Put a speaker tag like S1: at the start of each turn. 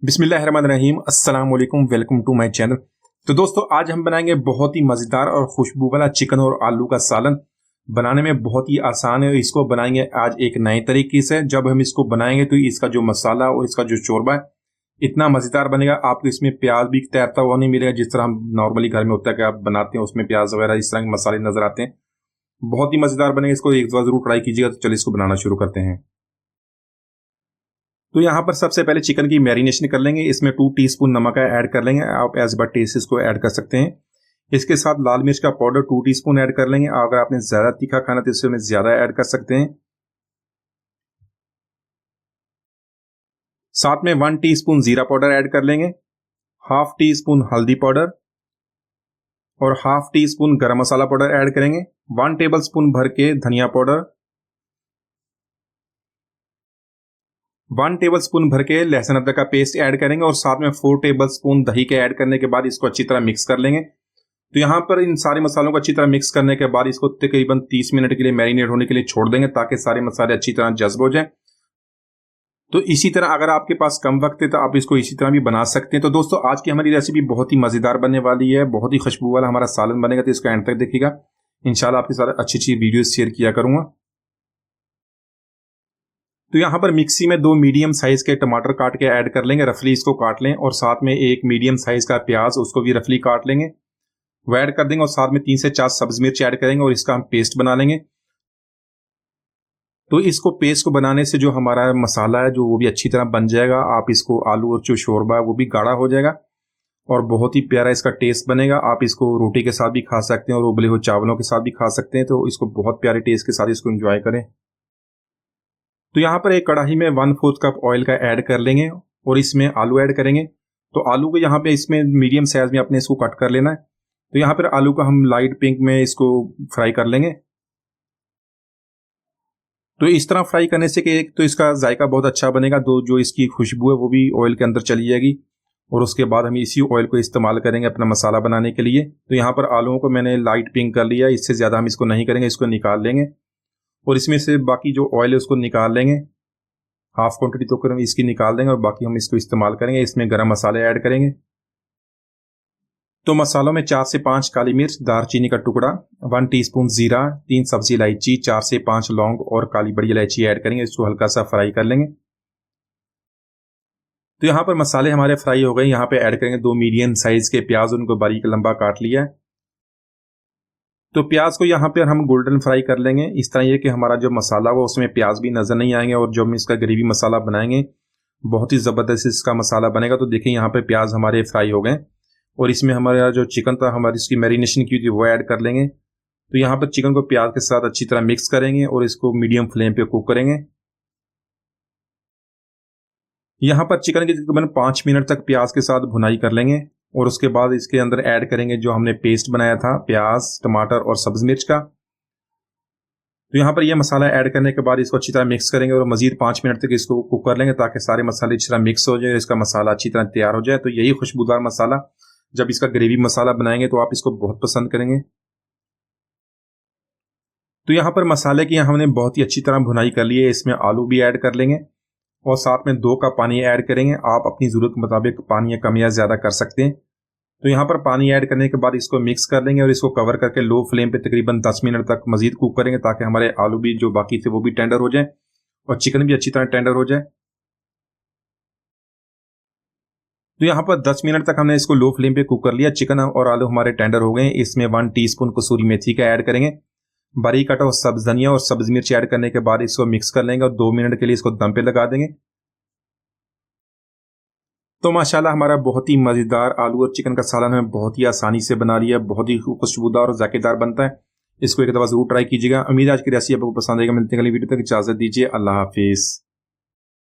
S1: बिस्मिल्लाहिर्रहमानिर्रहीम, अस्सलाम वालेकुम, वेलकम टू माय चैनल। तो दोस्तों, आज हम बनाएंगे बहुत ही मज़ेदार और खुशबू वाला चिकन और आलू का सालन। बनाने में बहुत ही आसान है। इसको बनाएंगे आज एक नए तरीके से। जब हम इसको बनाएंगे तो इसका जो मसाला और इसका जो शोरबा है इतना मज़ेदार बनेगा, आपको इसमें प्याज भी तैरता हुआ नहीं मिलेगा जिस तरह हम नॉर्मली घर में होता है कि आप बनाते हैं उसमें प्याज वगैरह इस तरह के मसाले नजर आते हैं। बहुत ही मज़ेदार बनेगा। इसको एक बार जरूर ट्राई कीजिएगा। तो चलिए इसको बनाना शुरू करते हैं। तो यहाँ पर सबसे पहले चिकन की मैरिनेशन कर लेंगे। इसमें 2 टीस्पून नमक ऐड कर लेंगे। आप एज पर टेस्ट इसको ऐड कर सकते हैं। इसके साथ लाल मिर्च का पाउडर 2 टीस्पून ऐड कर लेंगे। अगर आपने ज़्यादा तीखा खाना तो इसमें ज़्यादा ऐड कर सकते हैं। साथ में 1 टीस्पून जीरा पाउडर ऐड कर लेंगे, हाफ टी स्पून हल्दी पाउडर और हाफ टी स्पून गरम मसाला पाउडर ऐड करेंगे। 1 टेबल स्पून भर के धनिया पाउडर, 1 टेबल स्पून भर के लहसुन अदरक का पेस्ट ऐड करेंगे और साथ में 4 टेबल स्पून दही के ऐड करने के बाद इसको अच्छी तरह मिक्स कर लेंगे। तो यहाँ पर इन सारे मसालों को अच्छी तरह मिक्स करने के बाद इसको तकरीबन 30 मिनट के लिए मैरिनेट होने के लिए छोड़ देंगे ताकि सारे मसाले अच्छी तरह जज्ब हो जाएं। तो इसी तरह अगर आपके पास कम वक्त है तो आप इसको इसी तरह भी बना सकते हैं। तो दोस्तों, आज की हमारी रेसिपी बहुत ही मज़ेदार बनने वाली है। बहुत ही खुशबू वाला हमारा सालन बनेगा। तो इसको एंड तक देखिएगा। इंशाल्लाह आपके साथ अच्छी अच्छी वीडियोस शेयर किया करूंगा। तो यहाँ पर मिक्सी में 2 मीडियम साइज के टमाटर काट के ऐड कर लेंगे। रफली इसको काट लें और साथ में 1 मीडियम साइज का प्याज उसको भी रफली काट लेंगे, वो ऐड कर देंगे और साथ में 3 से 4 सब्ज मिर्च ऐड करेंगे और इसका हम पेस्ट बना लेंगे। तो इसको पेस्ट को बनाने से जो हमारा मसाला है जो वो भी अच्छी तरह बन जाएगा। आप इसको आलू और जो शोरबा है वो भी गाढ़ा हो जाएगा और बहुत ही प्यारा इसका टेस्ट बनेगा। आप इसको रोटी के साथ भी खा सकते हैं और उबले हुए चावलों के साथ भी खा सकते हैं। तो इसको बहुत प्यारे टेस्ट के साथ इसको एंजॉय करें। तो यहाँ पर एक कढ़ाई में 1/4 कप ऑयल का ऐड कर लेंगे और इसमें आलू ऐड करेंगे। तो आलू को यहाँ पे इसमें मीडियम साइज में अपने इसको कट कर लेना है। तो यहाँ पर आलू का हम लाइट पिंक में इसको फ्राई कर लेंगे। तो इस तरह फ्राई करने से कि एक तो इसका जायका बहुत अच्छा बनेगा, दो जो इसकी खुशबू है वो भी ऑयल के अंदर चली जाएगी और उसके बाद हम इसी ऑयल को इस्तेमाल करेंगे अपना मसाला बनाने के लिए। तो यहाँ पर आलूओं को मैंने लाइट पिंक कर लिया। इससे ज़्यादा हम इसको नहीं करेंगे। इसको निकाल लेंगे और इसमें से बाकी जो ऑयल है उसको निकाल लेंगे। हाफ क्वांटिटी तो हम इसकी निकाल देंगे और बाकी हम इसको इस्तेमाल करेंगे। इसमें गरम मसाले ऐड करेंगे। तो मसालों में 4 से 5 काली मिर्च, दालचीनी का टुकड़ा, 1 टीस्पून जीरा, 3 सब्जी इलायची, 4 से 5 लौंग और काली बड़ी इलायची ऐड करेंगे। इसको हल्का सा फ्राई कर लेंगे। तो यहाँ पर मसाले हमारे फ्राई हो गए। यहाँ पे ऐड करेंगे 2 मीडियम साइज के प्याज, उनको बारीक लंबा काट लिया है। तो प्याज को यहाँ पे हम गोल्डन फ्राई कर लेंगे। इस तरह ये कि हमारा जो मसाला वो उसमें प्याज भी नजर नहीं आएंगे और जो हम इसका ग्रेवी मसाला बनाएंगे बहुत ही ज़बरदस्त इसका मसाला बनेगा। तो देखिए यहाँ पे प्याज हमारे फ्राई हो गए और इसमें हमारा जो चिकन था हमारी इसकी मैरिनेशन की थी वो ऐड कर लेंगे। तो यहाँ पर चिकन को प्याज के साथ अच्छी तरह मिक्स करेंगे और इसको मीडियम फ्लेम पे कुक करेंगे। यहाँ पर चिकन की तकरीबन 5 मिनट तक प्याज के साथ भुनाई कर लेंगे और उसके बाद इसके अंदर ऐड करेंगे जो हमने पेस्ट बनाया था प्याज, टमाटर और सब्ज मिर्च का। तो यहाँ पर यह मसाला ऐड करने के बाद इसको अच्छी तरह मिक्स करेंगे और मजीद 5 मिनट तक इसको कुक कर लेंगे ताकि सारे मसाले अच्छी तरह मिक्स हो जाए, इसका मसाला अच्छी तरह तैयार हो जाए। तो यही खुशबूदार मसाला जब इसका ग्रेवी मसाला बनाएंगे तो आप इसको बहुत पसंद करेंगे। तो यहाँ पर मसाले की हमने बहुत ही अच्छी तरह भुनाई कर ली है। इसमें आलू भी ऐड कर लेंगे और साथ में 2 कप पानी ऐड करेंगे। आप अपनी ज़रूरत के मुताबिक पानी या कम या ज़्यादा कर सकते हैं। तो यहाँ पर पानी ऐड करने के बाद इसको मिक्स कर लेंगे और इसको कवर करके लो फ्लेम पे तकरीबन 10 मिनट तक मजीद कुक करेंगे ताकि हमारे आलू भी जो बाकी थे वो भी टेंडर हो जाए और चिकन भी अच्छी तरह टेंडर हो जाए। तो यहाँ पर 10 मिनट तक हमने इसको लो फ्लेम पे कुक कर लिया। चिकन और आलू हमारे टेंडर हो गए। इसमें 1 टीस्पून कसूरी मेथी का ऐड करेंगे, बारीक कटा हुआ सब्ज धनिया और सब्ज मिर्च ऐड करने के बाद इसको मिक्स कर लेंगे और 2 मिनट के लिए इसको दम पे लगा देंगे। तो माशाल्लाह हमारा बहुत ही मज़ेदार आलू और चिकन का सालन हमें बहुत ही आसानी से बना लिया। बहुत ही खुशबूदार और जायकेदार बनता है। इसको एक दफ़ा ज़रूर ट्राई कीजिएगा। उम्मीद है आज की रेसिपी आपको पसंद आएगा। मिलते हैं अगली वीडियो तक। इजाज़त दीजिए। अल्लाह हाफिज़।